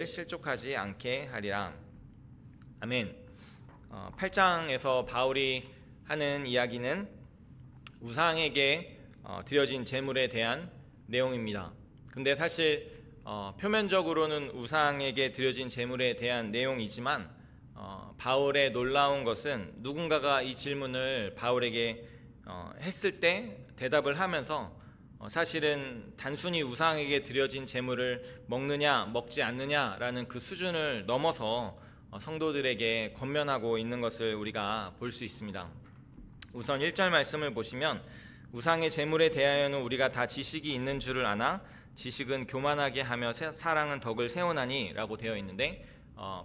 실족하지 않게 하리라. 아멘. 8장에서 바울이 하는 이야기는 우상에게 드려진 제물에 대한 내용입니다. 근데 사실 표면적으로는 우상에게 드려진 제물에 대한 내용이지만 바울의 놀라운 것은 누군가가 이 질문을 바울에게 했을 때 대답을 하면서 사실은 단순히 우상에게 드려진 제물을 먹느냐 먹지 않느냐라는 그 수준을 넘어서 성도들에게 권면하고 있는 것을 우리가 볼 수 있습니다. 우선 1절 말씀을 보시면 우상의 제물에 대하여는 우리가 다 지식이 있는 줄을 아나 지식은 교만하게 하며 사랑은 덕을 세우나니 라고 되어 있는데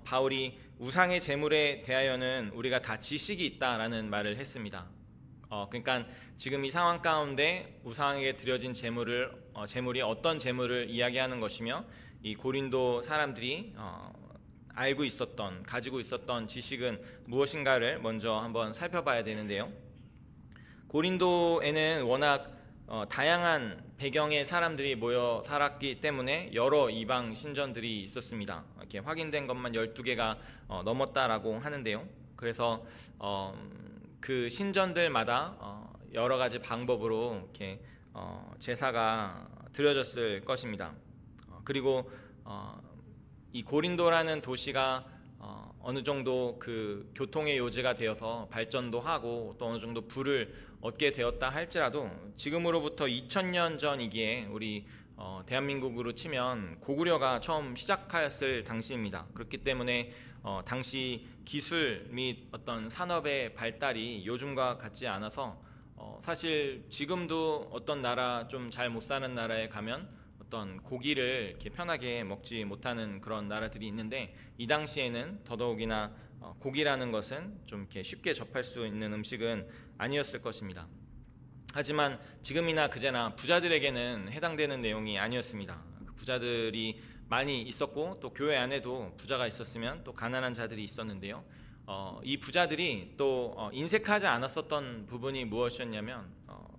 바울이 우상의 제물에 대하여는 우리가 다 지식이 있다라는 말을 했습니다. 그러니까 지금 이 상황 가운데 우상에게 드려진 제물이 어떤 제물을 이야기하는 것이며 이 고린도 사람들이 가지고 있었던 지식은 무엇인가를 먼저 한번 살펴봐야 되는데요. 고린도에는 워낙 다양한 배경의 사람들이 모여 살았기 때문에 여러 이방 신전들이 있었습니다. 이렇게 확인된 것만 12개가 넘었다라고 하는데요. 그래서 그 신전들마다 여러 가지 방법으로 이렇게 제사가 드려졌을 것입니다. 그리고 이 고린도라는 도시가 어느 정도 그 교통의 요지가 되어서 발전도 하고 또 어느 정도 부를 얻게 되었다 할지라도 지금으로부터 2000년 전이기에 우리 대한민국으로 치면 고구려가 처음 시작하였을 당시입니다. 그렇기 때문에 당시 기술 및 어떤 산업의 발달이 요즘과 같지 않아서 사실 지금도 어떤 나라 좀 잘 못 사는 나라에 가면 어떤 고기를 이렇게 편하게 먹지 못하는 그런 나라들이 있는데 이 당시에는 더더욱이나 고기라는 것은 좀 이렇게 쉽게 접할 수 있는 음식은 아니었을 것입니다. 하지만 지금이나 그제나 부자들에게는 해당되는 내용이 아니었습니다. 부자들이 많이 있었고 또 교회 안에도 부자가 있었으면 또 가난한 자들이 있었는데요. 이 부자들이 또 인색하지 않았었던 부분이 무엇이었냐면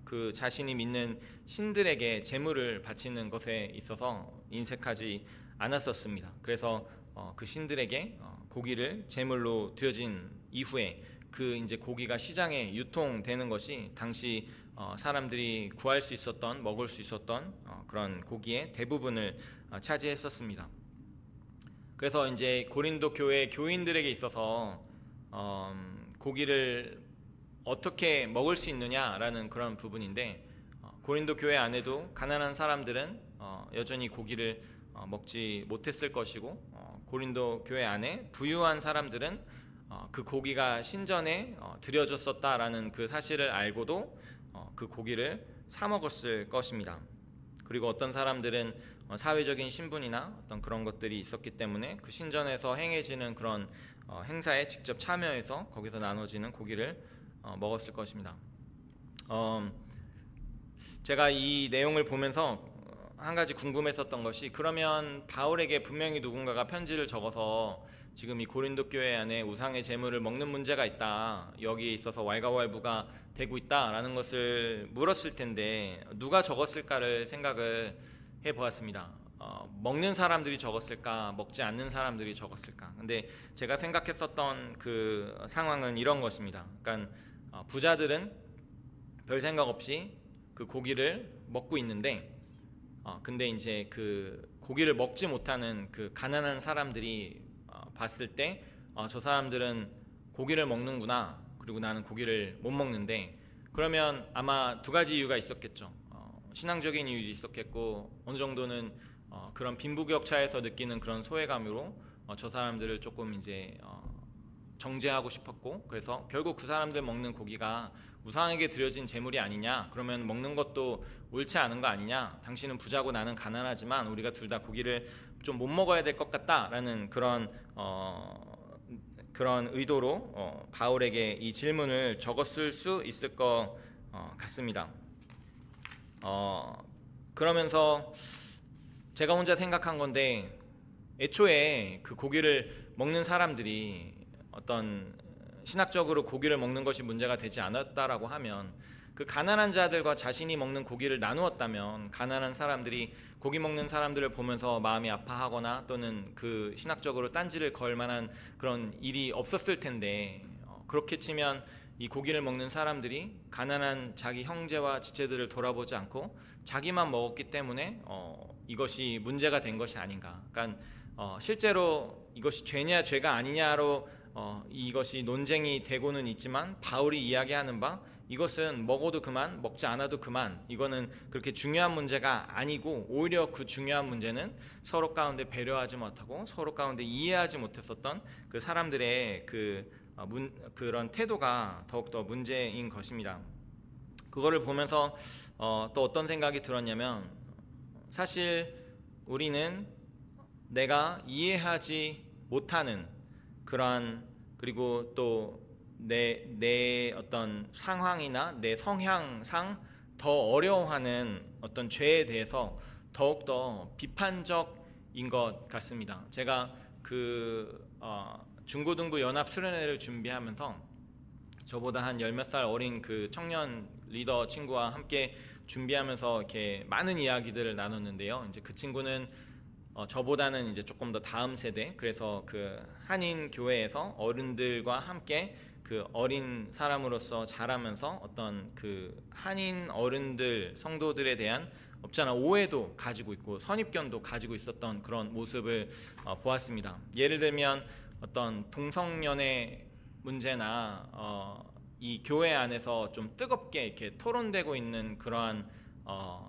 그 자신이 믿는 신들에게 제물을 바치는 것에 있어서 인색하지 않았었습니다. 그래서 그 신들에게 고기를 제물로 드려진 이후에 그 이제 고기가 시장에 유통되는 것이 당시 사람들이 구할 수 있었던 먹을 수 있었던 그런 고기의 대부분을 차지했었습니다. 그래서 이제 고린도 교회 교인들에게 있어서 고기를 어떻게 먹을 수 있느냐라는 그런 부분인데 고린도 교회 안에도 가난한 사람들은 여전히 고기를 먹지 못했을 것이고 고린도 교회 안에 부유한 사람들은 그 고기가 신전에 드려졌었다라는 그 사실을 알고도 그 고기를 사 먹었을 것입니다. 그리고 어떤 사람들은 사회적인 신분이나 어떤 그런 것들이 있었기 때문에 그 신전에서 행해지는 그런 행사에 직접 참여해서 거기서 나눠지는 고기를 먹었을 것입니다. 제가 이 내용을 보면서 한 가지 궁금했었던 것이 그러면 바울에게 분명히 누군가가 편지를 적어서 지금 이 고린도 교회 안에 우상의 제물을 먹는 문제가 있다, 여기에 있어서 왈가왈부가 되고 있다라는 것을 물었을 텐데 누가 적었을까를 생각을 해보았습니다. 먹는 사람들이 적었을까 먹지 않는 사람들이 적었을까. 근데 제가 생각했었던 그 상황은 이런 것입니다. 그러니까 부자들은 별 생각 없이 그 고기를 먹고 있는데 근데 이제 그 고기를 먹지 못하는 그 가난한 사람들이 봤을 때 저 사람들은 고기를 먹는구나, 그리고 나는 고기를 못 먹는데, 그러면 아마 두 가지 이유가 있었겠죠. 신앙적인 이유도 있었겠고 어느 정도는 그런 빈부격차에서 느끼는 그런 소외감으로 저 사람들을 조금 이제 정죄하고 싶었고, 그래서 결국 그 사람들 먹는 고기가 우상에게 드려진 제물이 아니냐, 그러면 먹는 것도 옳지 않은 거 아니냐, 당신은 부자고 나는 가난하지만 우리가 둘 다 고기를 좀 못 먹어야 될 것 같다라는 그런 의도로 바울에게 이 질문을 적었을 수 있을 것 같습니다. 그러면서 제가 혼자 생각한 건데, 애초에 그 고기를 먹는 사람들이 어떤 신학적으로 고기를 먹는 것이 문제가 되지 않았다라고 하면 그 가난한 자들과 자신이 먹는 고기를 나누었다면 가난한 사람들이 고기 먹는 사람들을 보면서 마음이 아파하거나 또는 그 신학적으로 딴지를 걸 만한 그런 일이 없었을 텐데, 그렇게 치면 이 고기를 먹는 사람들이 가난한 자기 형제와 지체들을 돌아보지 않고 자기만 먹었기 때문에 이것이 문제가 된 것이 아닌가. 그러니까 실제로 이것이 죄냐 죄가 아니냐로 이것이 논쟁이 되고는 있지만, 바울이 이야기하는 바 이것은 먹어도 그만 먹지 않아도 그만, 이거는 그렇게 중요한 문제가 아니고, 오히려 그 중요한 문제는 서로 가운데 배려하지 못하고 서로 가운데 이해하지 못했었던 그 사람들의 그런 태도가 더욱더 문제인 것입니다. 그거를 보면서 또 어떤 생각이 들었냐면, 사실 우리는 내가 이해하지 못하는 그러한, 그리고 또 내 어떤 상황이나 내 성향상 더 어려워하는 어떤 죄에 대해서 더욱더 비판적인 것 같습니다. 제가 중고등부 연합 수련회를 준비하면서 저보다 한 10몇 살 어린 그 청년 리더 친구와 함께 준비하면서 이렇게 많은 이야기들을 나눴는데요. 이제 그 친구는 저보다는 이제 조금 더 다음 세대, 그래서 그 한인 교회에서 어른들과 함께 그 어린 사람으로서 자라면서 어떤 그 한인 어른들 성도들에 대한 없잖아 오해도 가지고 있고 선입견도 가지고 있었던 그런 모습을 보았습니다. 예를 들면 어떤 동성연애 문제나 이 교회 안에서 좀 뜨겁게 이렇게 토론되고 있는 그러한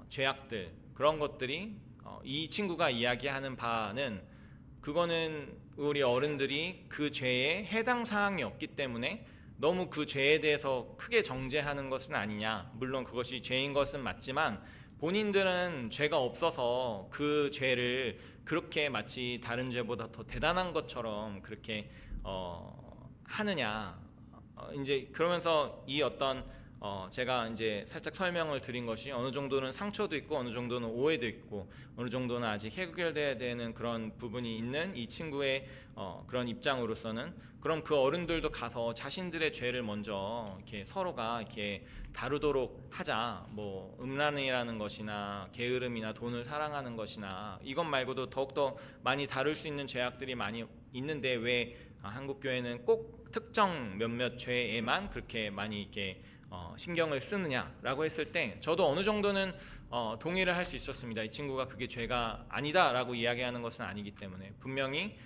죄악들, 그런 것들이 이 친구가 이야기하는 바는, 그거는 우리 어른들이 그 죄에 해당 사항이 없기 때문에 너무 그 죄에 대해서 크게 정죄하는 것은 아니냐. 물론 그것이 죄인 것은 맞지만 본인들은 죄가 없어서 그 죄를 그렇게 마치 다른 죄보다 더 대단한 것처럼 그렇게 하느냐. 이제 그러면서 이 어떤 제가 이제 살짝 설명을 드린 것이, 어느 정도는 상처도 있고 어느 정도는 오해도 있고 어느 정도는 아직 해결돼야 되는 그런 부분이 있는 이 친구의 그런 입장으로서는, 그럼 그 어른들도 가서 자신들의 죄를 먼저 이렇게 서로가 이렇게 다루도록 하자. 뭐 음란이라는 것이나 게으름이나 돈을 사랑하는 것이나 이것 말고도 더욱더 많이 다룰 수 있는 죄악들이 많이 있는데, 왜 한국 교회는 꼭 특정 몇몇 죄에만 그렇게 많이 이렇게 신경을 쓰느냐라고 했을 때, 저도 어느 정도는 동의를 할 수 있었습니다. 이 친구가 그게 죄가 아니다라고 이야기하는 것은 아니기 때문에, 분명히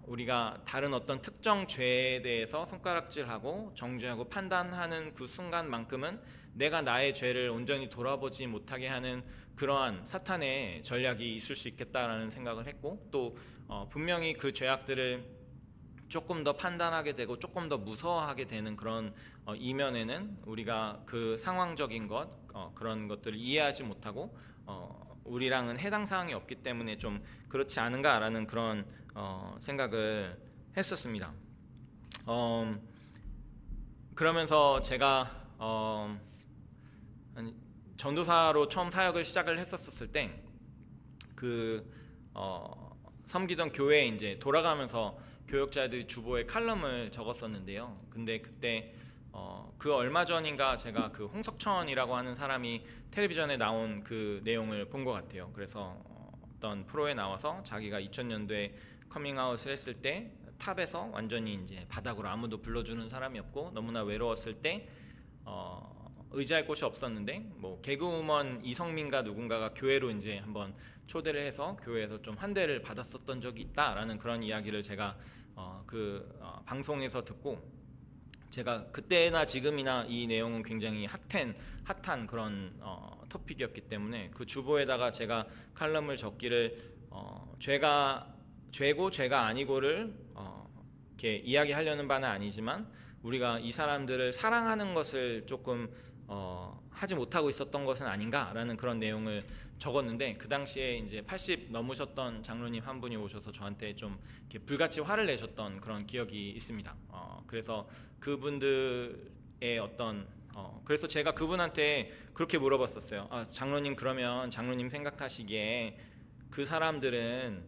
우리가 다른 어떤 특정 죄에 대해서 손가락질하고 정죄하고 판단하는 그 순간만큼은 내가 나의 죄를 온전히 돌아보지 못하게 하는 그러한 사탄의 전략이 있을 수 있겠다라는 생각을 했고, 또 분명히 그 죄악들을 조금 더 판단하게 되고 조금 더 무서워하게 되는 그런 이면에는 우리가 그 상황적인 것, 그런 것들을 이해하지 못하고 우리랑은 해당 사항이 없기 때문에 좀 그렇지 않은가라는 그런 생각을 했었습니다. 그러면서 제가 전도사로 처음 사역을 시작을 했었을 때 섬기던 교회에 이제 돌아가면서 교역자들이 주보에 칼럼을 적었었는데요. 근데 그때 그 얼마 전인가 제가 그 홍석천이라고 하는 사람이 텔레비전에 나온 그 내용을 본 것 같아요. 그래서 어떤 프로에 나와서 자기가 2000년도에 커밍아웃을 했을 때 탑에서 완전히 이제 바닥으로 아무도 불러주는 사람이 없고 너무나 외로웠을 때 의지할 곳이 없었는데, 뭐 개그우먼 이성민가 누군가가 교회로 이제 한번 초대를 해서 교회에서 좀 환대를 받았었던 적이 있다라는 그런 이야기를 제가 방송에서 듣고, 제가 그때나 지금이나 이 내용은 굉장히 핫한 그런 토픽이었기 때문에 그 주보에다가 제가 칼럼을 적기를 죄고 죄가 아니고를 이렇게 이야기하려는 바는 아니지만, 우리가 이 사람들을 사랑하는 것을 조금 하지 못하고 있었던 것은 아닌가라는 그런 내용을 적었는데, 그 당시에 이제 80 넘으셨던 장로님 한 분이 오셔서 저한테 좀 이렇게 불같이 화를 내셨던 그런 기억이 있습니다. 그래서 그분들의 그래서 제가 그분한테 그렇게 물어봤었어요. 장로님, 그러면 장로님 생각하시기에 그 사람들은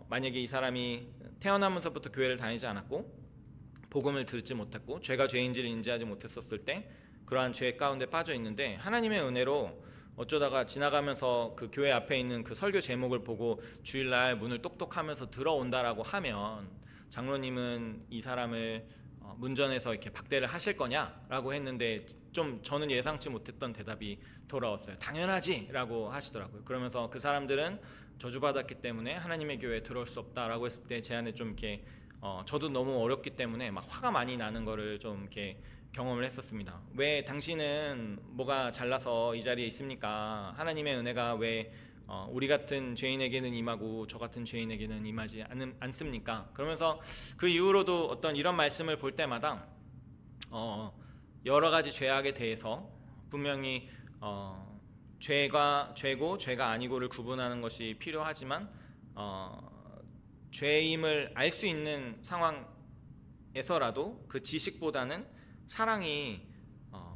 만약에 이 사람이 태어나면서부터 교회를 다니지 않았고 복음을 듣지 못했고 죄가 죄인지를 인지하지 못했었을 때, 그러한 죄 가운데 빠져 있는데, 하나님의 은혜로 어쩌다가 지나가면서 그 교회 앞에 있는 그 설교 제목을 보고 주일날 문을 똑똑하면서 들어온다라고 하면, 장로님은 이 사람을 문전에서 이렇게 박대를 하실 거냐라고 했는데, 좀 저는 예상치 못했던 대답이 돌아왔어요. 당연하지 라고 하시더라고요. 그러면서 그 사람들은 저주받았기 때문에 하나님의 교회에 들어올 수 없다라고 했을 때 제 안에 좀 이렇게 저도 너무 어렵기 때문에 막 화가 많이 나는 거를 좀 이렇게 경험을 했었습니다. 왜 당신은 뭐가 잘나서 이 자리에 있습니까? 하나님의 은혜가 왜 우리 같은 죄인에게는 임하고 저 같은 죄인에게는 임하지 않습니까? 그러면서 그 이후로도 어떤 이런 말씀을 볼 때마다 여러 가지 죄악에 대해서 분명히 죄가 죄고 죄가 아니고를 구분하는 것이 필요하지만 죄임을 알 수 있는 상황에서라도 그 지식보다는 사랑이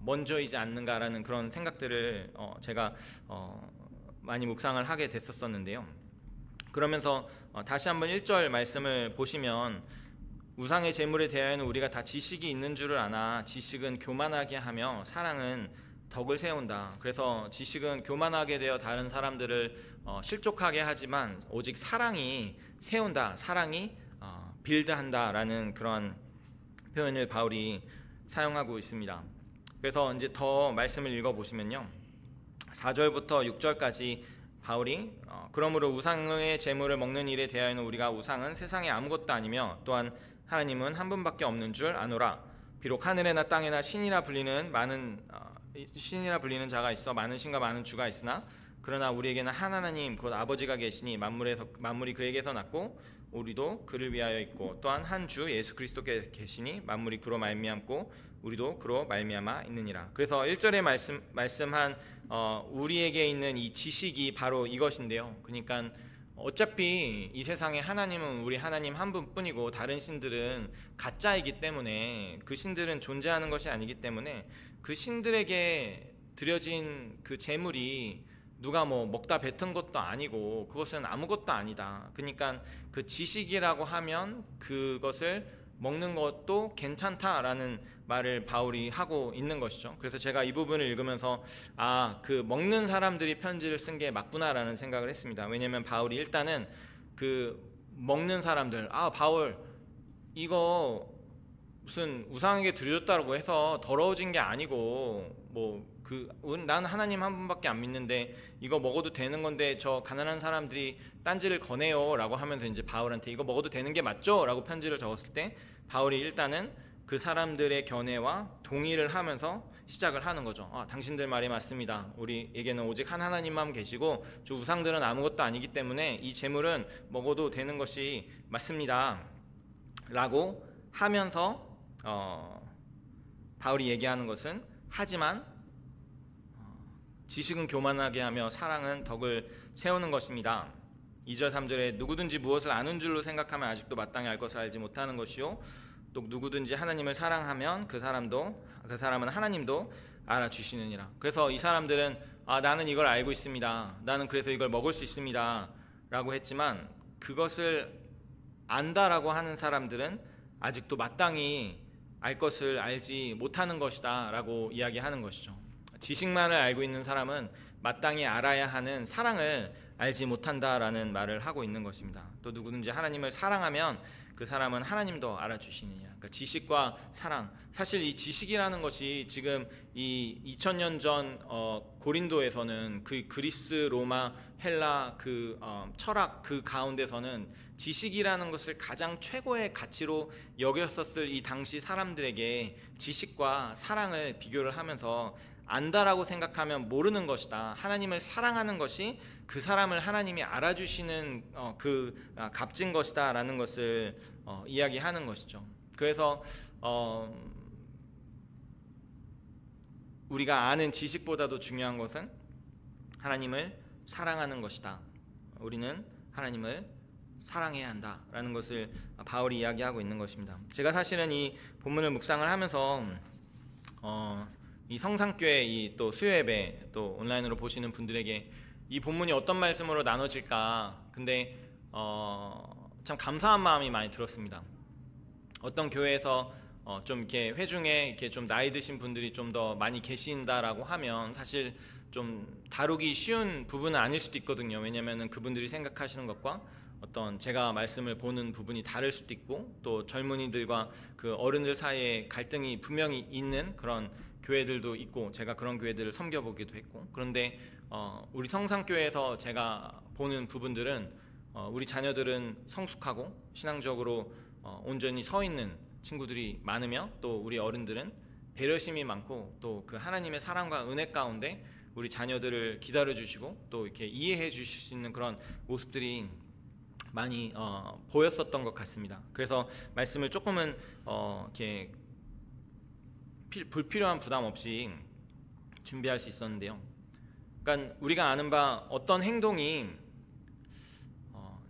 먼저이지 않는가라는 그런 생각들을 제가 많이 묵상을 하게 됐었는데요. 그러면서 다시 한번 1절 말씀을 보시면, 우상의 제물에 대하여는 우리가 다 지식이 있는 줄을 아나 지식은 교만하게 하며 사랑은 덕을 세운다. 그래서 지식은 교만하게 되어 다른 사람들을 실족하게 하지만 오직 사랑이 세운다, 사랑이 빌드한다라는 그런 표현을 바울이 사용하고 있습니다. 그래서 이제 더 말씀을 읽어보시면요, 4절부터 6절까지 바울이 그러므로 우상의 제물을 먹는 일에 대하여는 우리가 우상은 세상에 아무것도 아니며 또한 하나님은 한 분밖에 없는 줄 아노라. 비록 하늘에나 땅에나 신이라 불리는 자가 있어 많은 신과 많은 주가 있으나 그러나 우리에게는 한 하나님 곧 아버지가 계시니 만물이 그에게서 났고 우리도 그를 위하여 있고 또한 한 주 예수 그리스도께 계시니 만물이 그로 말미암고 우리도 그로 말미암아 있느니라. 그래서 1절에 말씀한 우리에게 있는 이 지식이 바로 이것인데요. 그러니까 어차피 이 세상에 하나님은 우리 하나님 한 분뿐이고 다른 신들은 가짜이기 때문에, 그 신들은 존재하는 것이 아니기 때문에 그 신들에게 드려진 그 제물이 누가 뭐 먹다 뱉은 것도 아니고 그것은 아무것도 아니다. 그러니까 그 지식이라고 하면 그것을 먹는 것도 괜찮다라는 말을 바울이 하고 있는 것이죠. 그래서 제가 이 부분을 읽으면서 그 먹는 사람들이 편지를 쓴 게 맞구나라는 생각을 했습니다. 왜냐하면 바울이 일단은 그 먹는 사람들, 바울 이거 무슨 우상에게 드려졌다고 해서 더러워진 게 아니고 난 하나님 한 분밖에 안 믿는데 이거 먹어도 되는 건데 저 가난한 사람들이 딴지를 거네요 라고 하면서 이제 바울한테 이거 먹어도 되는 게 맞죠? 라고 편지를 적었을 때 바울이 일단은 그 사람들의 견해와 동의를 하면서 시작을 하는 거죠. 당신들 말이 맞습니다. 우리에게는 오직 한 하나님만 계시고 저 우상들은 아무것도 아니기 때문에 이 제물은 먹어도 되는 것이 맞습니다 라고 하면서 바울이 얘기하는 것은, 하지만 지식은 교만하게 하며 사랑은 덕을 세우는 것입니다. 2절 3절에 누구든지 무엇을 아는 줄로 생각하면 아직도 마땅히 알 것을 알지 못하는 것이요 또 누구든지 하나님을 사랑하면 그 사람은 하나님도 알아주시느니라. 그래서 이 사람들은 나는 이걸 알고 있습니다, 나는 그래서 이걸 먹을 수 있습니다 라고 했지만, 그것을 안다라고 하는 사람들은 아직도 마땅히 알 것을 알지 못하는 것이다 라고 이야기하는 것이죠. 지식만을 알고 있는 사람은 마땅히 알아야 하는 사랑을 알지 못한다라는 말을 하고 있는 것입니다. 또 누구든지 하나님을 사랑하면 그 사람은 하나님도 알아주시느냐. 그러니까 지식과 사랑, 사실 이 지식이라는 것이 지금 이 2000년 전 고린도에서는 그 그리스, 로마, 헬라 그 철학 그 가운데서는 지식이라는 것을 가장 최고의 가치로 여겼었을 이 당시 사람들에게 지식과 사랑을 비교를 하면서, 안다라고 생각하면 모르는 것이다, 하나님을 사랑하는 것이 그 사람을 하나님이 알아주시는 그 값진 것이다 라는 것을 이야기하는 것이죠. 그래서 우리가 아는 지식보다도 중요한 것은 하나님을 사랑하는 것이다. 우리는 하나님을 사랑해야 한다라는 것을 바울이 이야기하고 있는 것입니다. 제가 사실은 이 본문을 묵상을 하면서 이 성산교회 이 또 수요예배 또 온라인으로 보시는 분들에게 이 본문이 어떤 말씀으로 나눠질까, 근데 참 감사한 마음이 많이 들었습니다. 어떤 교회에서 좀 이렇게 회중에 이렇게 좀 나이 드신 분들이 좀 더 많이 계신다라고 하면 사실 좀 다루기 쉬운 부분은 아닐 수도 있거든요. 왜냐면은 그분들이 생각하시는 것과 어떤 제가 말씀을 보는 부분이 다를 수도 있고, 또 젊은이들과 그 어른들 사이에 갈등이 분명히 있는 그런 교회들도 있고, 제가 그런 교회들을 섬겨보기도 했고. 그런데 우리 성산교회에서 제가 보는 부분들은 우리 자녀들은 성숙하고 신앙적으로 온전히 서 있는 친구들이 많으며, 또 우리 어른들은 배려심이 많고, 또 그 하나님의 사랑과 은혜 가운데 우리 자녀들을 기다려 주시고 또 이렇게 이해해 주실 수 있는 그런 모습들이 많이 보였었던 것 같습니다. 그래서 말씀을 조금은 이렇게 불필요한 부담 없이 준비할 수 있었는데요. 그러니까 우리가 아는 바 어떤 행동이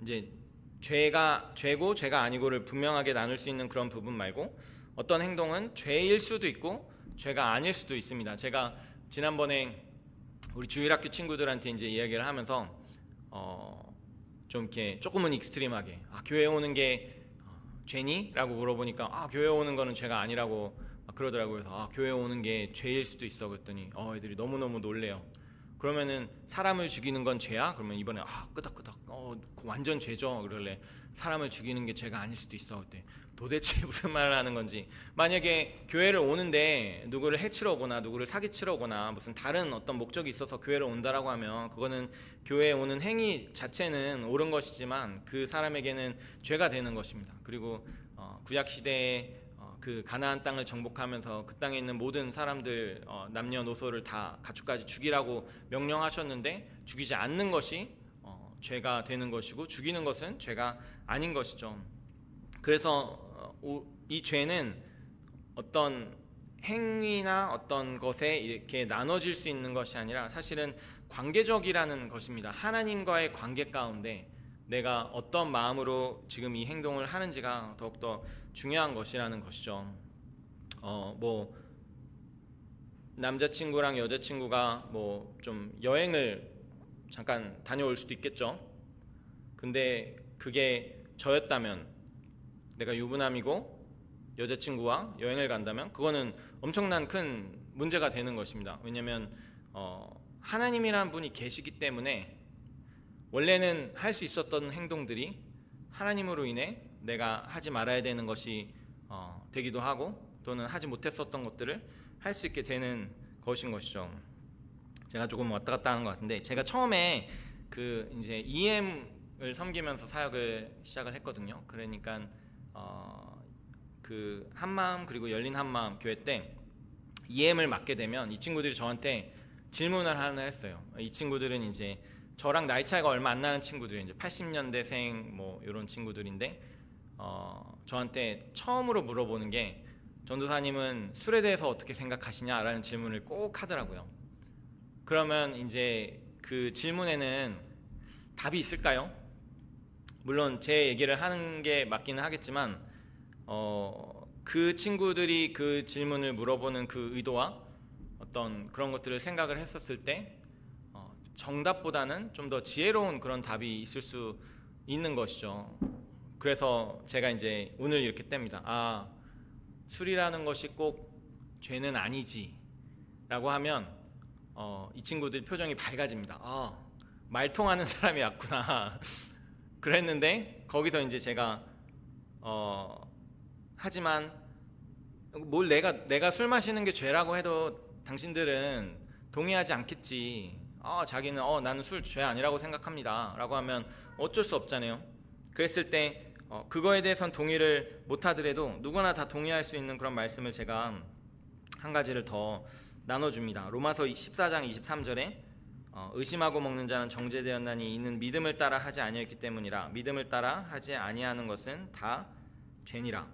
이제 죄고 죄가 아니고를 분명하게 나눌 수 있는 그런 부분 말고, 어떤 행동은 죄일 수도 있고 죄가 아닐 수도 있습니다. 제가 지난번에 우리 주일학교 친구들한테 이제 이야기를 하면서 좀 이렇게 조금은 익스트림하게 교회 오는 게 죄니? 라고 물어보니까 교회 오는 거는 죄가 아니라고 그러더라고요. 그래서 교회 오는 게 죄일 수도 있어 그랬더니 애들이 너무너무 놀래요. 그러면은 사람을 죽이는 건 죄야? 그러면 이번에 끄덕끄덕 완전 죄죠. 그러길래 사람을 죽이는 게 죄가 아닐 수도 있어. 그때 도대체 무슨 말을 하는 건지. 만약에 교회를 오는데 누구를 해치러 오거나 누구를 사기치러 오거나 무슨 다른 어떤 목적이 있어서 교회를 온다라고 하면 그거는 교회에 오는 행위 자체는 옳은 것이지만 그 사람에게는 죄가 되는 것입니다. 그리고 구약시대에 그 가나안 땅을 정복하면서 그 땅에 있는 모든 사람들 남녀노소를 다 가축까지 죽이라고 명령하셨는데, 죽이지 않는 것이 죄가 되는 것이고 죽이는 것은 죄가 아닌 것이죠. 그래서 이 죄는 어떤 행위나 어떤 것에 이렇게 나눠질 수 있는 것이 아니라 사실은 관계적이라는 것입니다. 하나님과의 관계 가운데 내가 어떤 마음으로 지금 이 행동을 하는지가 더욱더 중요한 것이라는 것이죠. 뭐 남자친구랑 여자친구가 뭐 좀 여행을 잠깐 다녀올 수도 있겠죠. 근데 그게 저였다면, 내가 유부남이고 여자친구와 여행을 간다면 그거는 엄청난 큰 문제가 되는 것입니다. 왜냐하면 하나님이라는 분이 계시기 때문에 원래는 할 수 있었던 행동들이 하나님으로 인해 내가 하지 말아야 되는 것이 되기도 하고, 또는 하지 못했었던 것들을 할 수 있게 되는 것인 것이죠. 제가 조금 왔다 갔다 하는 것 같은데, 제가 처음에 그 이제 EM을 섬기면서 사역을 시작을 했거든요. 그러니까 그 한마음 그리고 열린 한마음 교회 때 EM을 맡게 되면 이 친구들이 저한테 질문을 하나 했어요. 이 친구들은 이제 저랑 나이 차이가 얼마 안 나는 친구들이 이제 80년대생 뭐 이런 친구들인데 저한테 처음으로 물어보는 게, 전도사님은 술에 대해서 어떻게 생각하시냐라는 질문을 꼭 하더라고요. 그러면 이제 그 질문에는 답이 있을까요? 물론 제 얘기를 하는 게 맞기는 하겠지만 그 친구들이 그 질문을 물어보는 그 의도와 어떤 그런 것들을 생각을 했었을 때 정답보다는 좀 더 지혜로운 그런 답이 있을 수 있는 것이죠. 그래서 제가 이제 운을 이렇게 뗍니다. 술이라는 것이 꼭 죄는 아니지 라고 하면 이 친구들 표정이 밝아집니다. 말 통하는 사람이 왔구나. 그랬는데 거기서 이제 제가 하지만 뭘 내가 술 마시는 게 죄라고 해도 당신들은 동의하지 않겠지. 자기는 나는 술 죄 아니라고 생각합니다 라고 하면 어쩔 수 없잖아요. 그랬을 때 그거에 대해선 동의를 못하더라도 누구나 다 동의할 수 있는 그런 말씀을 제가 한 가지를 더 나눠줍니다. 로마서 14장 23절에 의심하고 먹는 자는 정죄되었나니 이는 믿음을 따라 하지 아니했기 때문이라. 믿음을 따라 하지 아니하는 것은 다 죄니라.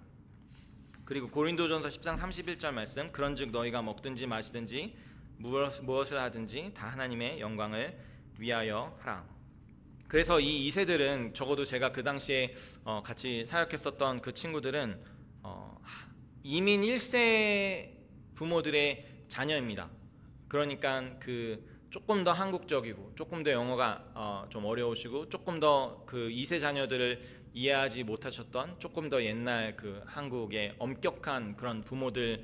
그리고 고린도전서 10장 31절 말씀, 그런즉 너희가 먹든지 마시든지 무엇을 하든지 다 하나님의 영광을 위하여 하라. 그래서 이 2세들은 적어도 제가 그 당시에 같이 사역했었던 그 친구들은 이민 1세 부모들의 자녀입니다. 그러니까 그 조금 더 한국적이고 조금 더 영어가 좀 어려우시고 조금 더 그 2세 자녀들을 이해하지 못하셨던 조금 더 옛날 그 한국의 엄격한 그런 부모들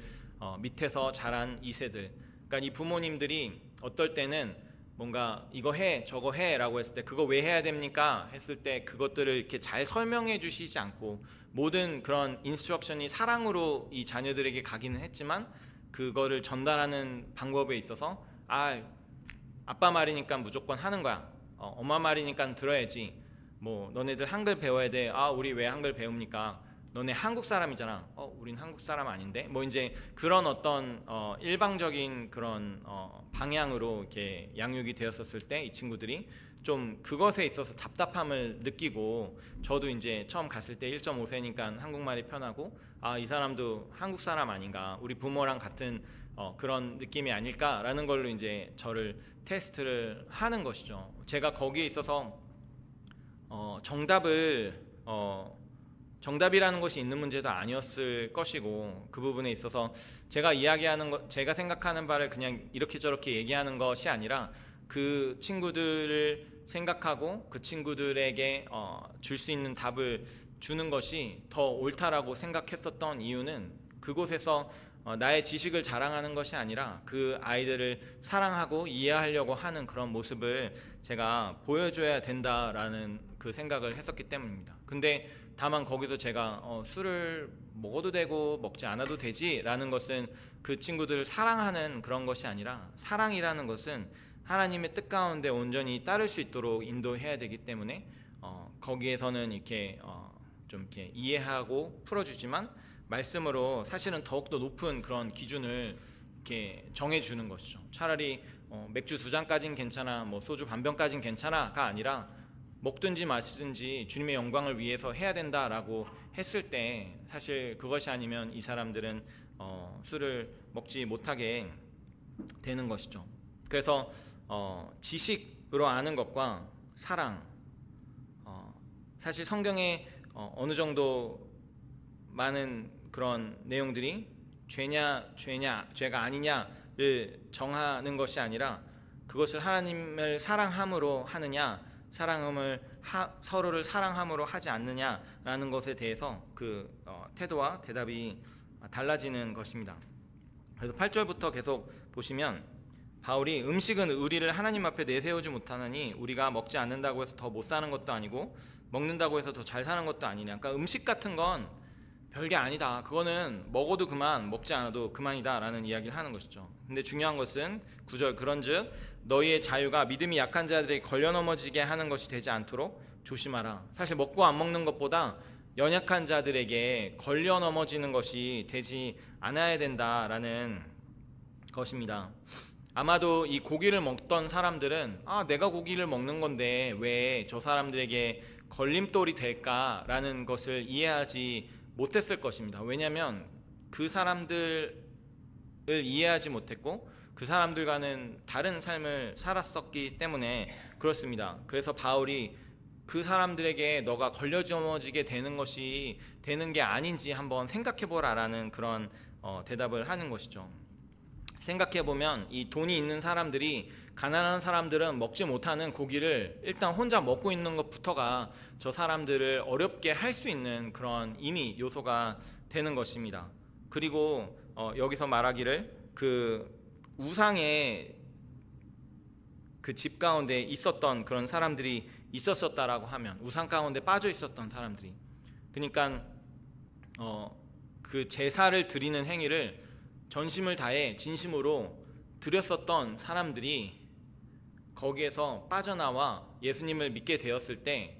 밑에서 자란 2세들, 그러니까 이 부모님들이 어떨 때는 뭔가 이거 해 저거 해 라고 했을 때 그거 왜 해야 됩니까 했을 때 그것들을 이렇게 잘 설명해 주시지 않고, 모든 그런 인스트럭션이 사랑으로 이 자녀들에게 가기는 했지만 그거를 전달하는 방법에 있어서 아빠 말이니까 무조건 하는 거야, 엄마 말이니까 들어야지, 뭐 너네들 한글 배워야 돼, 우리 왜 한글 배웁니까, 너네 한국 사람이잖아, 우린 한국 사람 아닌데, 뭐 이제 그런 어떤 일방적인 그런 방향으로 이렇게 양육이 되었었을 때 이 친구들이 좀 그것에 있어서 답답함을 느끼고, 저도 이제 처음 갔을 때 1.5세니까 한국말이 편하고 이 사람도 한국 사람 아닌가, 우리 부모랑 같은 그런 느낌이 아닐까라는 걸로 이제 저를 테스트를 하는 것이죠. 제가 거기에 있어서 정답이라는 것이 있는 문제도 아니었을 것이고, 그 부분에 있어서 제가 이야기하는 것, 제가 생각하는 바를 그냥 이렇게 저렇게 얘기하는 것이 아니라 그 친구들을 생각하고 그 친구들에게 줄 수 있는 답을 주는 것이 더 옳다라고 생각했었던 이유는, 그곳에서 나의 지식을 자랑하는 것이 아니라 그 아이들을 사랑하고 이해하려고 하는 그런 모습을 제가 보여줘야 된다라는 그 생각을 했었기 때문입니다. 근데 다만 거기서 제가 술을 먹어도 되고 먹지 않아도 되지 라는 것은 그 친구들을 사랑하는 그런 것이 아니라, 사랑이라는 것은 하나님의 뜻 가운데 온전히 따를 수 있도록 인도해야 되기 때문에 거기에서는 이렇게 좀 이렇게 이해하고 풀어주지만, 말씀으로 사실은 더욱더 높은 그런 기준을 이렇게 정해주는 것이죠. 차라리 맥주 2잔까지는 괜찮아, 뭐 소주 반병까지는 괜찮아가 아니라 먹든지 마시든지 주님의 영광을 위해서 해야 된다라고 했을 때, 사실 그것이 아니면 이 사람들은 술을 먹지 못하게 되는 것이죠. 그래서 지식으로 아는 것과 사랑, 사실 성경에 어느 정도 많은 그런 내용들이 죄가 아니냐를 정하는 것이 아니라, 그것을 하나님을 사랑함으로 하느냐, 서로를 사랑함으로 하지 않느냐라는 것에 대해서 그 태도와 대답이 달라지는 것입니다. 그래서 8절부터 계속 보시면 바울이 음식은 우리를 하나님 앞에 내세우지 못하느니 우리가 먹지 않는다고 해서 더 못 사는 것도 아니고 먹는다고 해서 더 잘 사는 것도 아니냐. 그러니까 음식 같은 건 별게 아니다, 그거는 먹어도 그만 먹지 않아도 그만이다 라는 이야기를 하는 것이죠. 근데 중요한 것은 9절, 그런즉 너희의 자유가 믿음이 약한 자들에게 걸려 넘어지게 하는 것이 되지 않도록 조심하라. 사실 먹고 안 먹는 것보다 연약한 자들에게 걸려 넘어지는 것이 되지 않아야 된다라는 것입니다. 아마도 이 고기를 먹던 사람들은 내가 고기를 먹는 건데 왜 저 사람들에게 걸림돌이 될까라는 것을 이해하지 못했을 것입니다. 왜냐하면 그 사람들을 이해하지 못했고 그 사람들과는 다른 삶을 살았었기 때문에 그렇습니다. 그래서 바울이 그 사람들에게 너가 걸려지게 되는 것이 되는 게 아닌지 한번 생각해보라 라는 그런 대답을 하는 것이죠. 생각해보면 이 돈이 있는 사람들이 가난한 사람들은 먹지 못하는 고기를 일단 혼자 먹고 있는 것부터가 저 사람들을 어렵게 할 수 있는 그런 이미 요소가 되는 것입니다. 그리고 여기서 말하기를 그 우상의 그 집 가운데 있었던 그런 사람들이 있었다라고 하면, 우상 가운데 빠져 있었던 사람들이, 그러니까 그 제사를 드리는 행위를 전심을 다해 진심으로 드렸었던 사람들이 거기에서 빠져나와 예수님을 믿게 되었을 때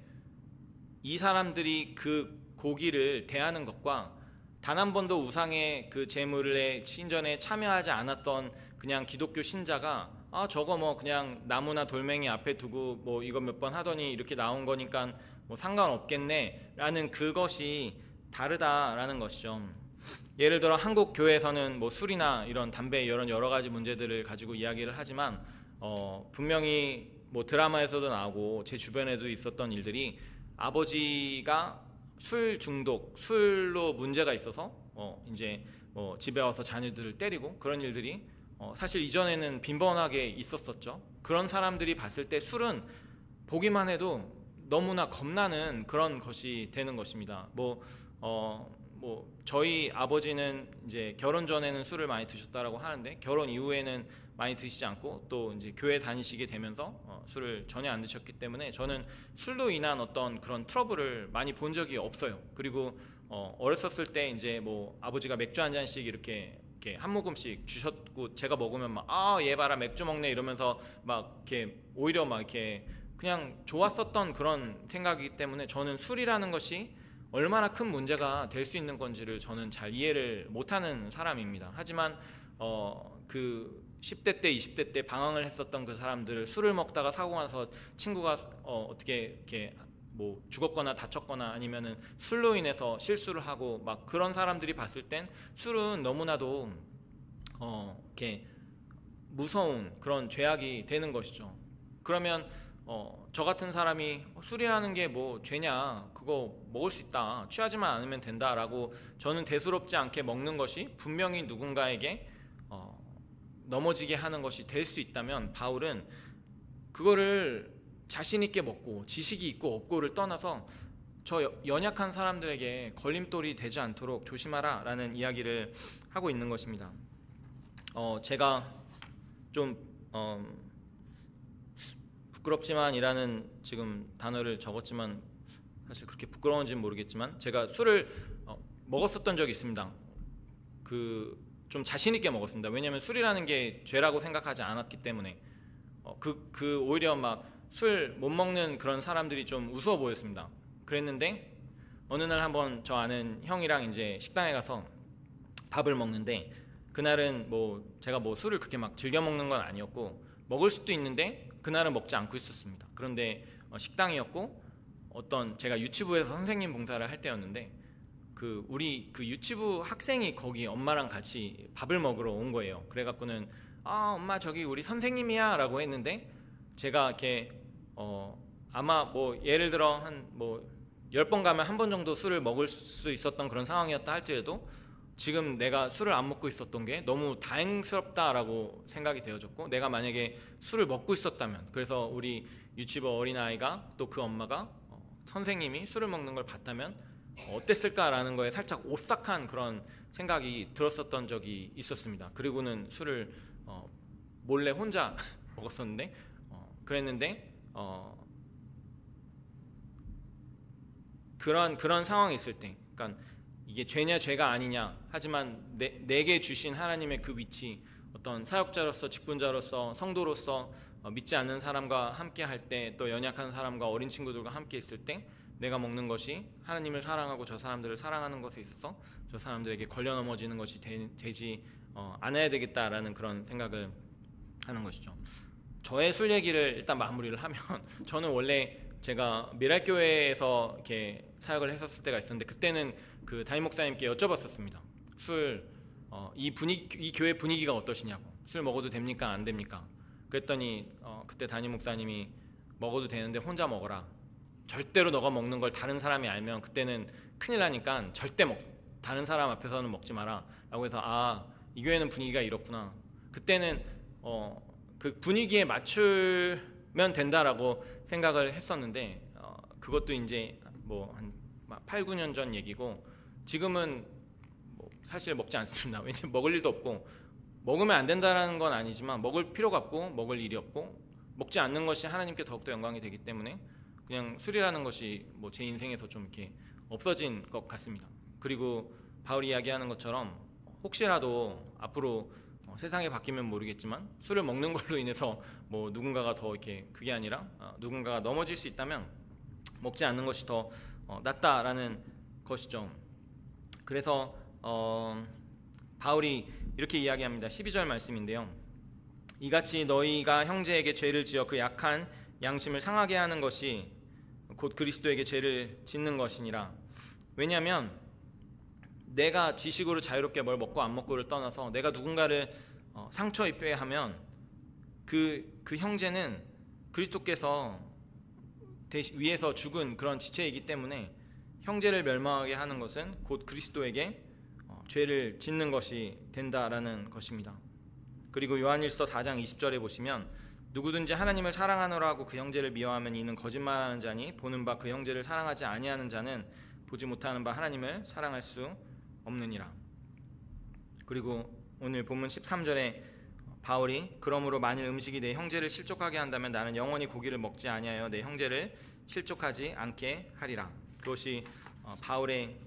이 사람들이 그 고기를 대하는 것과 단 한 번도 우상의 그 제물의 신전에 참여하지 않았던 그냥 기독교 신자가 저거 뭐 그냥 나무나 돌멩이 앞에 두고 뭐 이거 몇 번 하더니 이렇게 나온 거니까 뭐 상관없겠네 라는 그것이 다르다라는 것이죠. 예를 들어 한국 교회에서는 뭐 술이나 이런 담배 이런 여러 가지 문제들을 가지고 이야기를 하지만 분명히 뭐 드라마에서도 나오고 제 주변에도 있었던 일들이, 아버지가 술 중독, 술로 문제가 있어서 이제 집에 와서 자녀들을 때리고 그런 일들이 사실 이전에는 빈번하게 있었었죠. 그런 사람들이 봤을 때 술은 보기만 해도 너무나 겁나는 그런 것이 되는 것입니다. 저희 아버지는 이제 결혼 전에는 술을 많이 드셨다라고 하는데 결혼 이후에는 많이 드시지 않고 또 이제 교회 다니시게 되면서 술을 전혀 안 드셨기 때문에 저는 술로 인한 어떤 그런 트러블을 많이 본 적이 없어요. 그리고 어렸었을 때 이제 뭐 아버지가 맥주 한 잔씩 이렇게 한 모금씩 주셨고 제가 먹으면 막 얘 봐라 맥주 먹네 이러면서 막 이렇게 오히려 막 이렇게 그냥 좋았었던 그런 생각이기 때문에 저는 술이라는 것이 얼마나 큰 문제가 될 수 있는 건지를 저는 잘 이해를 못하는 사람입니다. 하지만 그 10대 때 20대 때 방황을 했었던 그 사람들, 술을 먹다가 사고가 나서 친구가 어떻게 이렇게 뭐 죽었거나 다쳤거나 아니면은 술로 인해서 실수를 하고 막 그런 사람들이 봤을 땐 술은 너무나도 이렇게 무서운 그런 죄악이 되는 것이죠. 그러면 저 같은 사람이 술이라는 게 뭐 죄냐, 그거 먹을 수 있다, 취하지만 않으면 된다라고 저는 대수롭지 않게 먹는 것이 분명히 누군가에게 넘어지게 하는 것이 될 수 있다면 바울은 그거를 자신 있게 먹고 지식이 있고 없고를 떠나서 저 연약한 사람들에게 걸림돌이 되지 않도록 조심하라 라는 이야기를 하고 있는 것입니다. 제가 좀 부끄럽지만이라는 지금 단어를 적었지만 사실 그렇게 부끄러운지는 모르겠지만 제가 술을 먹었었던 적이 있습니다. 좀 자신 있게 먹었습니다. 왜냐하면 술이라는 게 죄라고 생각하지 않았기 때문에 오히려 막 술 못 먹는 그런 사람들이 좀 우스워 보였습니다. 그랬는데 어느 날 한번 저 아는 형이랑 이제 식당에 가서 밥을 먹는데 그날은 뭐 제가 뭐 술을 그렇게 막 즐겨 먹는 건 아니었고 먹을 수도 있는데 그날은 먹지 않고 있었습니다. 그런데 식당이었고 제가 유치부에서 선생님 봉사를 할 때였는데 우리 유치부 학생이 거기 엄마랑 같이 밥을 먹으러 온 거예요. 그래갖고는 엄마 저기 우리 선생님이야 라고 했는데 제가 이렇게 아마 뭐 예를 들어 한 뭐 10번 가면 한 번 정도 술을 먹을 수 있었던 그런 상황이었다 할지라도 지금 내가 술을 안 먹고 있었던 게 너무 다행스럽다라고 생각이 되어졌고 내가 만약에 술을 먹고 있었다면 그래서 우리 유치부 어린아이가 또 그 엄마가 선생님이 술을 먹는 걸 봤다면 어땠을까라는 거에 살짝 오싹한 그런 생각이 들었었던 적이 있었습니다. 그리고는 술을 몰래 혼자 먹었었는데 그랬는데 그런 상황이 있을 때 그러니까 이게 죄냐 죄가 아니냐 하지만 내게 주신 하나님의 그 위치 어떤 사역자로서 직분자로서 성도로서 믿지 않는 사람과 함께 할 때 또 연약한 사람과 어린 친구들과 함께 있을 때 내가 먹는 것이 하나님을 사랑하고 저 사람들을 사랑하는 것에 있어서 저 사람들에게 걸려 넘어지는 것이 되지 않아야 되겠다라는 그런 생각을 하는 것이죠. 저의 술 얘기를 일단 마무리를 하면 저는 원래 제가 미랄교회에서 이렇게 사역을 했었을 때가 있었는데 그때는 그 담임 목사님께 여쭤봤었습니다. 이 교회 분위기가 어떠시냐고, 술 먹어도 됩니까 안 됩니까? 그랬더니 그때 담임 목사님이 먹어도 되는데 혼자 먹어라. 절대로 너가 먹는 걸 다른 사람이 알면 그때는 큰일 나니까 절대 다른 사람 앞에서는 먹지 마라 라고 해서 이 교회는 분위기가 이렇구나. 그때는 그 분위기에 맞추면 된다라고 생각을 했었는데 그것도 이제 뭐 한 8, 9년 전 얘기고 지금은 뭐 사실 먹지 않습니다. 왜냐면 먹을 일도 없고 먹으면 안 된다라는 건 아니지만 먹을 필요가 없고 먹을 일이 없고 먹지 않는 것이 하나님께 더욱더 영광이 되기 때문에 그냥 술이라는 것이 뭐 제 인생에서 좀 이렇게 없어진 것 같습니다. 그리고 바울이 이야기하는 것처럼 혹시라도 앞으로 세상이 바뀌면 모르겠지만 술을 먹는 걸로 인해서 뭐 누군가가 더 이렇게 그게 아니라 누군가가 넘어질 수 있다면 먹지 않는 것이 더 낫다라는 것이죠. 그래서 바울이 이렇게 이야기합니다. 12절 말씀인데요. 이같이 너희가 형제에게 죄를 지어 그 약한 양심을 상하게 하는 것이 곧 그리스도에게 죄를 짓는 것이니라. 왜냐하면 내가 지식으로 자유롭게 뭘 먹고 안 먹고를 떠나서 내가 누군가를 상처 입게 하면 그 형제는 그리스도께서 위에서 죽은 그런 지체이기 때문에 형제를 멸망하게 하는 것은 곧 그리스도에게 죄를 짓는 것이 된다라는 것입니다. 그리고 요한일서 4장 20절에 보시면 누구든지 하나님을 사랑하노라 하고 그 형제를 미워하면 이는 거짓말하는 자니 보는 바 그 형제를 사랑하지 아니하는 자는 보지 못하는 바 하나님을 사랑할 수 없느니라. 그리고 오늘 본문 13절에 바울이 그러므로 만일 음식이 내 형제를 실족하게 한다면 나는 영원히 고기를 먹지 아니하여 내 형제를 실족하지 않게 하리라. 그것이 바울의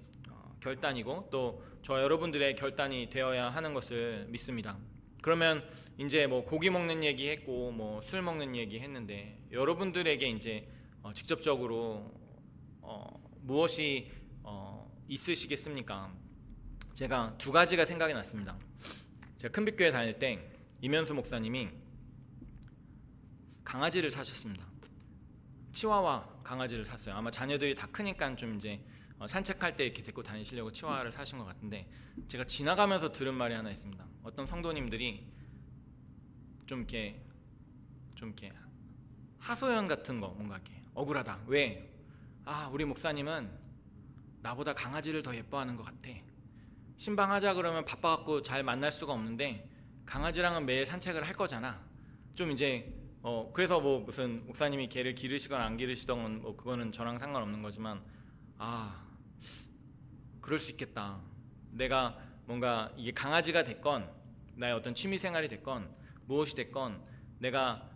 결단이고 또 저 여러분들의 결단이 되어야 하는 것을 믿습니다. 그러면 이제 뭐 고기 먹는 얘기 했고 뭐 술 먹는 얘기 했는데 여러분들에게 이제 직접적으로 무엇이 있으시겠습니까? 제가 두 가지가 생각이 났습니다. 제가 큰빛교회 다닐 때 이면수 목사님이 강아지를 사셨습니다. 치와와 강아지를 샀어요. 아마 자녀들이 다 크니까 좀 이제 산책할 때 이렇게 데리고 다니시려고 치와를 사신 것 같은데, 제가 지나가면서 들은 말이 하나 있습니다. 어떤 성도님들이 좀 이렇게 하소연 같은 거, 뭔가 이렇게 억울하다. 왜? 우리 목사님은 나보다 강아지를 더 예뻐하는 것 같아. 신방하자 그러면 바빠갖고 잘 만날 수가 없는데 강아지랑은 매일 산책을 할 거잖아. 좀 이제 그래서 뭐 무슨 목사님이 개를 기르시거나 안 기르시던 뭐 그거는 저랑 상관없는 거지만 그럴 수 있겠다. 내가 뭔가 이게 강아지가 됐건 나의 어떤 취미생활이 됐건 무엇이 됐건 내가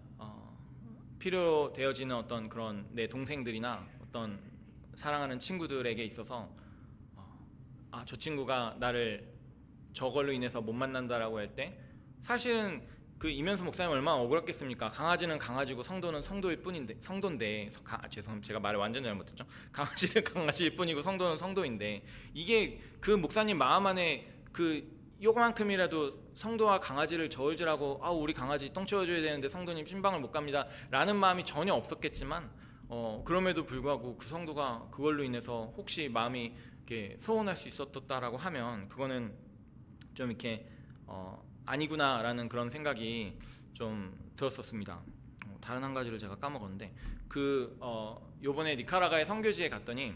필요로 되어지는 어떤 그런 내 동생들이나 어떤 사랑하는 친구들에게 있어서 저 친구가 나를 저걸로 인해서 못 만난다라고 할 때 사실은 그 이면수 목사님 얼마나 억울했겠습니까? 강아지는 강아지고 성도는 성도일 뿐인데, 죄송합니다. 제가 말을 완전 잘못했죠. 강아지는 강아지일 뿐이고 성도는 성도인데, 이게 그 목사님 마음 안에 그 요만큼이라도 성도와 강아지를 저울질하고 우리 강아지 똥 치워줘야 되는데 성도님 신방을 못 갑니다 라는 마음이 전혀 없었겠지만 그럼에도 불구하고 그 성도가 그걸로 인해서 혹시 마음이 이렇게 서운할 수 있었다라고 하면 그거는 좀 이렇게 아니구나 라는 그런 생각이 좀 들었었습니다. 다른 한 가지를 제가 까먹었는데 요번에 니카라과의 선교지에 갔더니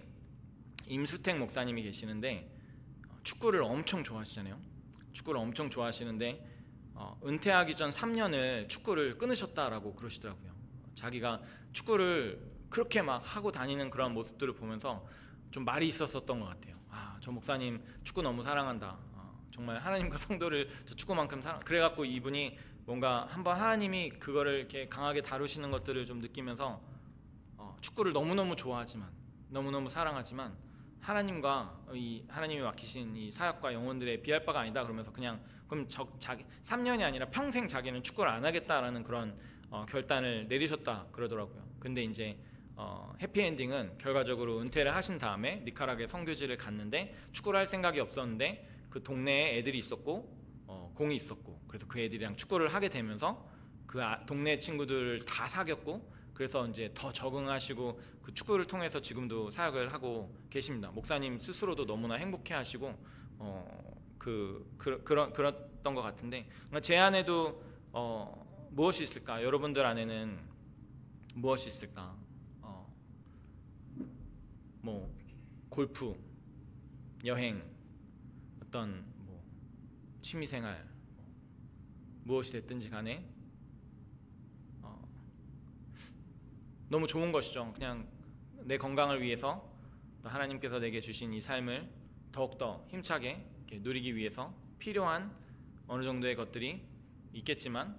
임수택 목사님이 계시는데 축구를 엄청 좋아하시잖아요. 축구를 엄청 좋아하시는데 은퇴하기 전 3년을 축구를 끊으셨다라고 그러시더라고요. 자기가 축구를 그렇게 막 하고 다니는 그런 모습들을 보면서 좀 말이 있었던 것 같아요. 저 목사님 축구 너무 사랑한다. 정말 하나님과 성도를 저 축구만큼 그래갖고 이분이 뭔가 한번 하나님이 그거를 이렇게 강하게 다루시는 것들을 좀 느끼면서 축구를 너무너무 좋아하지만 너무너무 사랑하지만 하나님과 하나님이 맡기신 이 사역과 영혼들에 비할 바가 아니다 그러면서 그럼 자기 3년이 아니라 평생 자기는 축구를 안 하겠다라는 그런 결단을 내리셨다 그러더라고요. 근데 이제 해피엔딩은 결과적으로 은퇴를 하신 다음에 니카라과의 선교지를 갔는데 축구를 할 생각이 없었는데 그 동네에 애들이 있었고 공이 있었고 그래서 그 애들이랑 축구를 하게 되면서 그 동네 친구들을 다 사귀었고 그래서 이제 더 적응하시고 그 축구를 통해서 지금도 사역을 하고 계십니다. 목사님 스스로도 너무나 행복해하시고 그랬던 것 같은데 제 안에도 무엇이 있을까? 여러분들 안에는 무엇이 있을까? 뭐 골프, 여행, 어떤 뭐 취미생활 무엇이 됐든지 간에 너무 좋은 것이죠. 그냥 내 건강을 위해서 또 하나님께서 내게 주신 이 삶을 더욱더 힘차게 이렇게 누리기 위해서 필요한 어느 정도의 것들이 있겠지만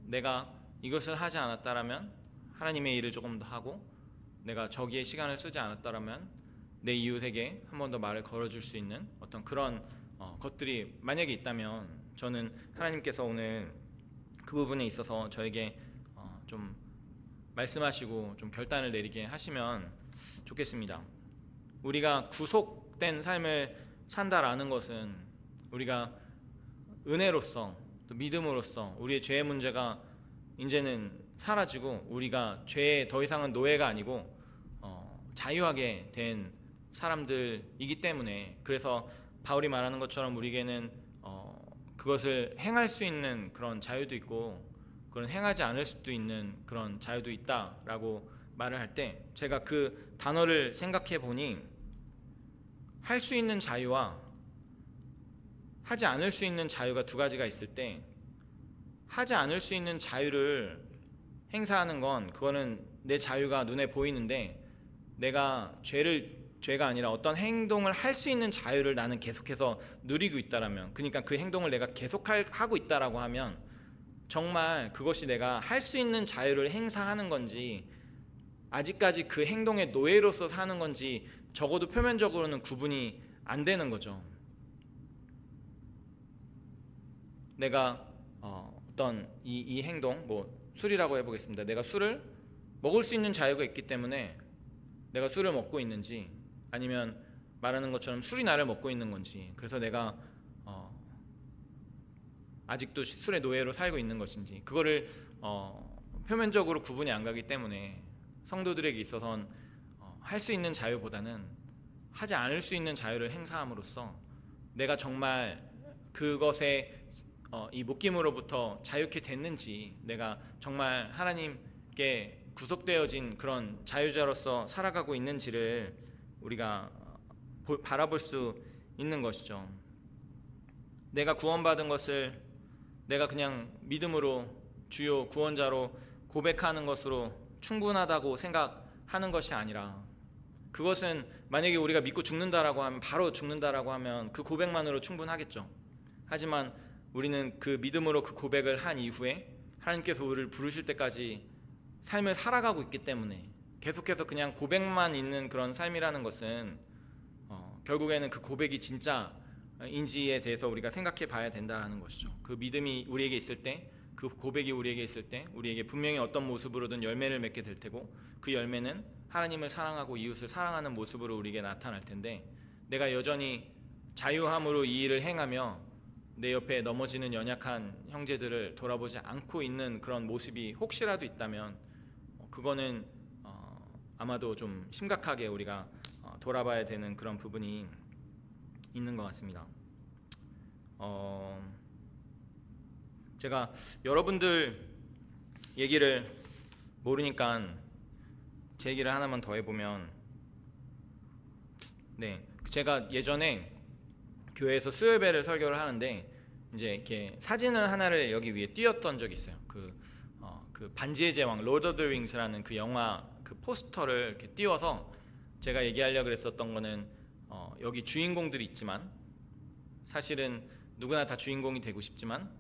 내가 이것을 하지 않았다라면 하나님의 일을 조금 더 하고 내가 저기에 시간을 쓰지 않았다라면 내 이웃에게 한 번 더 말을 걸어줄 수 있는 어떤 그런 것들이 만약에 있다면 저는 하나님께서 오늘 그 부분에 있어서 저에게 좀 말씀하시고 좀 결단을 내리게 하시면 좋겠습니다. 우리가 구속된 삶을 산다라는 것은 우리가 은혜로서 또 믿음으로써 우리의 죄의 문제가 이제는 사라지고 우리가 죄에 더 이상은 노예가 아니고 자유하게 된 사람들이기 때문에 그래서 바울이 말하는 것처럼 우리에게는 그것을 행할 수 있는 그런 자유도 있고 그런 행하지 않을 수도 있는 그런 자유도 있다라고 말을 할 때 제가 그 단어를 생각해 보니 할 수 있는 자유와 하지 않을 수 있는 자유가 두 가지가 있을 때 하지 않을 수 있는 자유를 행사하는 건 그거는 내 자유가 눈에 보이는데 내가 죄가 아니라 어떤 행동을 할 수 있는 자유를 나는 계속해서 누리고 있다라면, 그러니까 그 행동을 내가 계속하고 있다라고 하면 정말 그것이 내가 할 수 있는 자유를 행사하는 건지 아직까지 그 행동의 노예로서 사는 건지 적어도 표면적으로는 구분이 안 되는 거죠. 내가 어떤 이 행동, 뭐 술이라고 해보겠습니다. 내가 술을 먹을 수 있는 자유가 있기 때문에 내가 술을 먹고 있는지, 아니면 말하는 것처럼 술이 나를 먹고 있는 건지, 그래서 내가 아직도 술의 노예로 살고 있는 것인지, 그거를 표면적으로 구분이 안 가기 때문에 성도들에게 있어서는 할 수 있는 자유보다는 하지 않을 수 있는 자유를 행사함으로써 내가 정말 그것에 이 묶임으로부터 자유케 됐는지, 내가 정말 하나님께 구속되어진 그런 자유자로서 살아가고 있는지를 우리가 바라볼 수 있는 것이죠. 내가 구원받은 것을 내가 그냥 믿음으로 주요 구원자로 고백하는 것으로 충분하다고 생각하는 것이 아니라, 그것은 만약에 우리가 믿고 죽는다라고 하면, 바로 죽는다라고 하면 그 고백만으로 충분하겠죠. 하지만 우리는 그 믿음으로 그 고백을 한 이후에 하나님께서 우리를 부르실 때까지 삶을 살아가고 있기 때문에, 계속해서 그냥 고백만 있는 그런 삶이라는 것은 결국에는 그 고백이 진짜인지에 대해서 우리가 생각해 봐야 된다는 것이죠. 그 믿음이 우리에게 있을 때, 그 고백이 우리에게 있을 때 우리에게 분명히 어떤 모습으로든 열매를 맺게 될 테고, 그 열매는 하나님을 사랑하고 이웃을 사랑하는 모습으로 우리에게 나타날 텐데, 내가 여전히 자유함으로 이 일을 행하며 내 옆에 넘어지는 연약한 형제들을 돌아보지 않고 있는 그런 모습이 혹시라도 있다면 그거는 아마도 좀 심각하게 우리가 돌아봐야 되는 그런 부분이 있는 것 같습니다. 제가 여러분들 얘기를 모르니까 제 얘기를 하나만 더 해보면, 제가 예전에 교회에서 수요예배를 설교를 하는데 이제 이렇게 사진을 하나를 여기 위에 띄웠던 적이 있어요. 그 반지의 제왕, 로드 오브 더 링스라는 그 영화 그 포스터를 이렇게 띄워서 제가 얘기하려고 했었던 거는 여기 주인공들이 있지만, 사실은 누구나 다 주인공이 되고 싶지만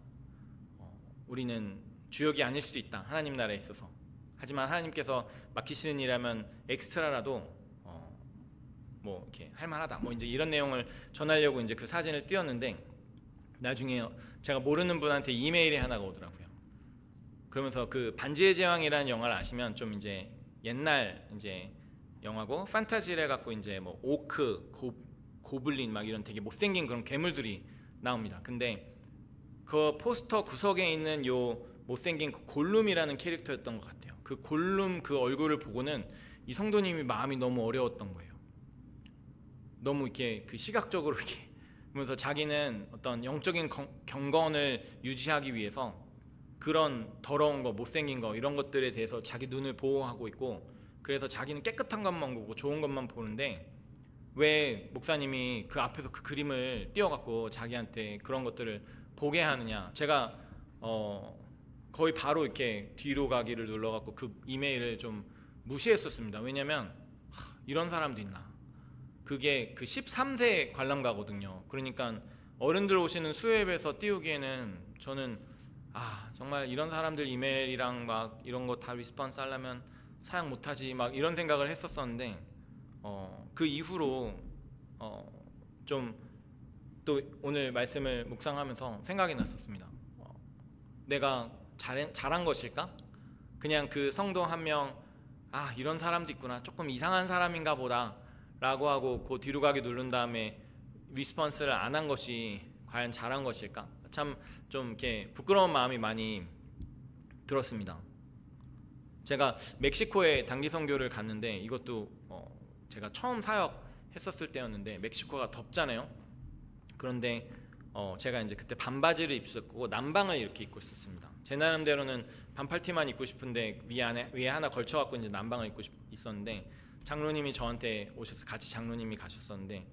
우리는 주역이 아닐 수도 있다, 하나님 나라에 있어서. 하지만 하나님께서 맡기시는 일이라면 엑스트라라도 뭐 이렇게 할만하다, 뭐 이제 이런 내용을 전하려고 이제 그 사진을 띄웠는데, 나중에 제가 모르는 분한테 이메일이 하나가 오더라고요. 그러면서 그 반지의 제왕이라는 영화를 아시면 좀 이제 옛날 이제 영화고, 판타지를 해갖고 이제 뭐 오크, 고블린 막 이런 되게 못생긴 그런 괴물들이 나옵니다. 근데 그 포스터 구석에 있는 요 못생긴 그 골룸이라는 캐릭터였던 것 같아요. 그 골룸 그 얼굴을 보고는 이 성도님이 마음이 너무 어려웠던 거예요. 너무 이렇게 그 시각적으로 이렇게 보면서 자기는 어떤 영적인 경건을 유지하기 위해서 그런 더러운 거, 못생긴 거 이런 것들에 대해서 자기 눈을 보호하고 있고, 그래서 자기는 깨끗한 것만 보고 좋은 것만 보는데, 왜 목사님이 그 앞에서 그 그림을 띄워갖고 자기한테 그런 것들을 보게 하느냐. 제가 거의 바로 이렇게 뒤로 가기를 눌러갖고 그 이메일을 좀 무시했었습니다. 왜냐면 이런 사람도 있나. 그게 그 13세 관람가거든요. 그러니까 어른들 오시는 수요예배에서 띄우기에는 저는 정말 이런 사람들 이메일이랑 막 이런 거 다 리스폰스 하려면 사양 못하지, 막 이런 생각을 했었었는데, 그 이후로 좀 또 오늘 말씀을 묵상하면서 생각이 났었습니다. 내가 잘한 것일까? 그냥 그 성도 한 명, 이런 사람도 있구나, 조금 이상한 사람인가 보다 라고 하고 그 뒤로 가기 누른 다음에 리스폰스를 안 한 것이 과연 잘한 것일까? 참 좀 이렇게 부끄러운 마음이 많이 들었습니다. 제가 멕시코에 단기 선교를 갔는데, 이것도 제가 처음 사역했었을 때였는데, 멕시코가 덥잖아요. 그런데 제가 이제 그때 반바지를 입었고 남방을 이렇게 입고 있었습니다. 제 나름대로는 반팔티만 입고 싶은데 위에 하나 걸쳐갖고 이제 남방을 입고 있었는데, 장로님이 저한테 오셔서 같이 장로님이 가셨었는데,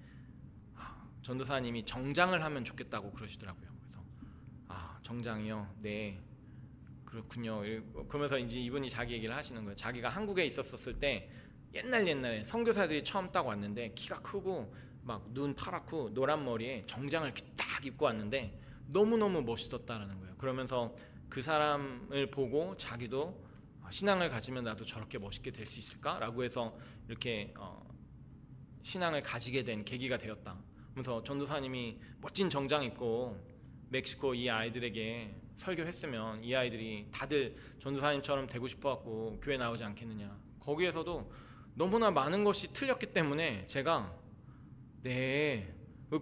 전도사님이 정장을 하면 좋겠다고 그러시더라고요. 그래서 정장이요? 네. 그렇군요. 그러면서 이제 이분이 자기 얘기를 하시는 거예요. 자기가 한국에 있었을 때 옛날에 선교사들이 처음 딱 왔는데 키가 크고 막 눈 파랗고 노란 머리에 정장을 이렇게 딱 입고 왔는데 너무너무 멋있었다라는 거예요. 그러면서 그 사람을 보고 자기도 신앙을 가지면 나도 저렇게 멋있게 될 수 있을까라고 해서 이렇게 신앙을 가지게 된 계기가 되었다. 그래서 전도사님이 멋진 정장 입고 멕시코 이 아이들에게 설교했으면 이 아이들이 다들 전도사님처럼 되고 싶어갖고 교회 나오지 않겠느냐. 거기에서도 너무나 많은 것이 틀렸기 때문에 제가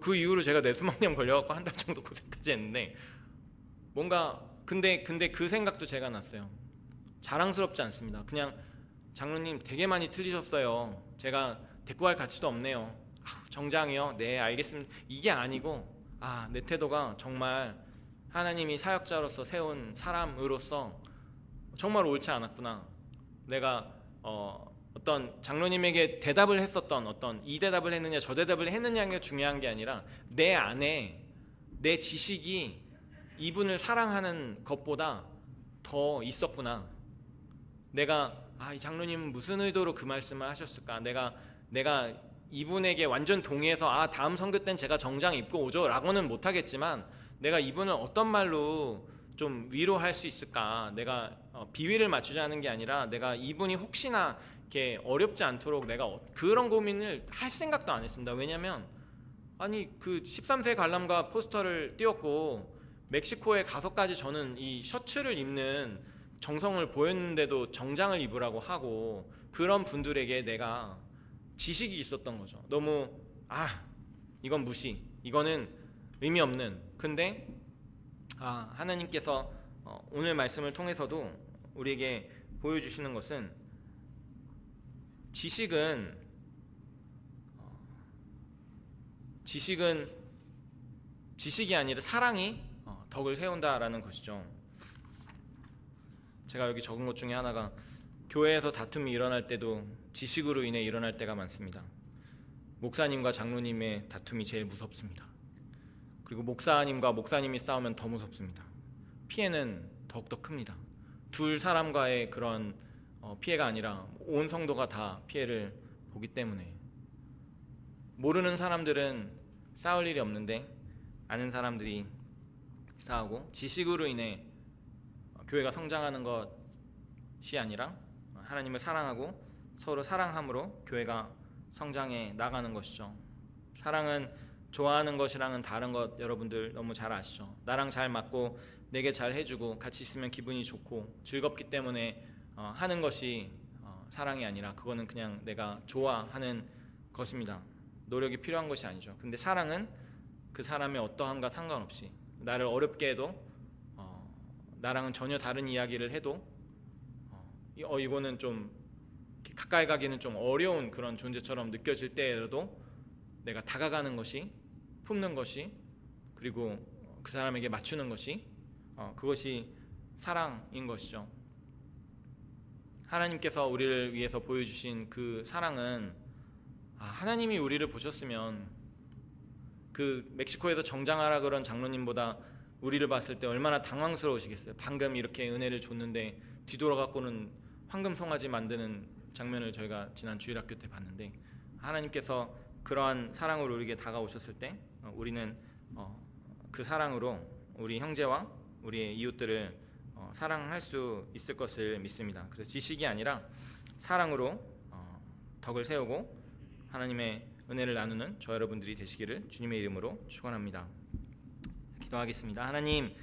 그 이후로 제가 뇌수막염 걸려갖고 한 달 정도 고생까지 했는데 뭔가 근데 그 생각도 제가 났어요. 자랑스럽지 않습니다. 그냥 장로님 되게 많이 틀리셨어요. 제가 대꾸할 가치도 없네요. 정장이요? 네, 알겠습니다. 이게 아니고 내 태도가 정말 하나님이 사역자로서 세운 사람으로서 정말 옳지 않았구나. 내가 어떤 장로님에게 대답을 했었던 어떤 이 대답을 했느냐 저 대답을 했느냐가 중요한 게 아니라 내 안에 내 지식이 이분을 사랑하는 것보다 더 있었구나. 내가 이 장로님은 무슨 의도로 그 말씀을 하셨을까. 내가 이분에게 완전 동의해서 다음 선교 땐 제가 정장 입고 오죠 라고는 못하겠지만 내가 이분을 어떤 말로 좀 위로할 수 있을까. 내가 비위를 맞추자는 게 아니라 내가 이분이 혹시나 이렇게 어렵지 않도록 내가 그런 고민을 할 생각도 안 했습니다. 왜냐면 그 13세 관람가 포스터를 띄웠고 멕시코에 가서까지 저는 이 셔츠를 입는 정성을 보였는데도 정장을 입으라고 하고 그런 분들에게 내가 지식이 있었던 거죠. 너무 이건 무시, 이거는 의미 없는. 근데 하나님께서 오늘 말씀을 통해서도 우리에게 보여주시는 것은 지식이 아니라 사랑이 덕을 세운다라는 것이죠. 제가 여기 적은 것 중에 하나가 교회에서 다툼이 일어날 때도 지식으로 인해 일어날 때가 많습니다. 목사님과 장로님의 다툼이 제일 무섭습니다. 그리고 목사님이 싸우면 더 무섭습니다. 피해는 더욱더 큽니다. 둘 사람과의 그런 피해가 아니라 온 성도가 다 피해를 보기 때문에 모르는 사람들은 싸울 일이 없는데 아는 사람들이 싸우고 지식으로 인해 교회가 성장하는 것이 아니라 하나님을 사랑하고 서로 사랑함으로 교회가 성장해 나가는 것이죠. 사랑은 좋아하는 것이랑은 다른 것 여러분들 너무 잘 아시죠. 나랑 잘 맞고 내게 잘 해주고 같이 있으면 기분이 좋고 즐겁기 때문에 하는 것이 사랑이 아니라 그거는 그냥 내가 좋아하는 것입니다. 노력이 필요한 것이 아니죠. 근데 사랑은 그 사람의 어떠함과 상관없이 나를 어렵게 해도 나랑은 전혀 다른 이야기를 해도 이거는 좀 가까이 가기는 좀 어려운 그런 존재처럼 느껴질 때에도 내가 다가가는 것이, 품는 것이, 그리고 그 사람에게 맞추는 것이 그것이 사랑인 것이죠. 하나님께서 우리를 위해서 보여주신 그 사랑은 하나님이 우리를 보셨으면 그 멕시코에서 정장하라 그런 장로님보다 우리를 봤을 때 얼마나 당황스러우시겠어요. 방금 이렇게 은혜를 줬는데 뒤돌아갖고는 황금 송아지 만드는 장면을 저희가 지난 주일학교 때 봤는데 하나님께서 그러한 사랑으로 우리에게 다가오셨을 때 우리는 그 사랑으로 우리 형제와 우리의 이웃들을 사랑할 수 있을 것을 믿습니다. 그래서 지식이 아니라 사랑으로 덕을 세우고 하나님의 은혜를 나누는 저 여러분들이 되시기를 주님의 이름으로 축원합니다. 기도하겠습니다. 하나님,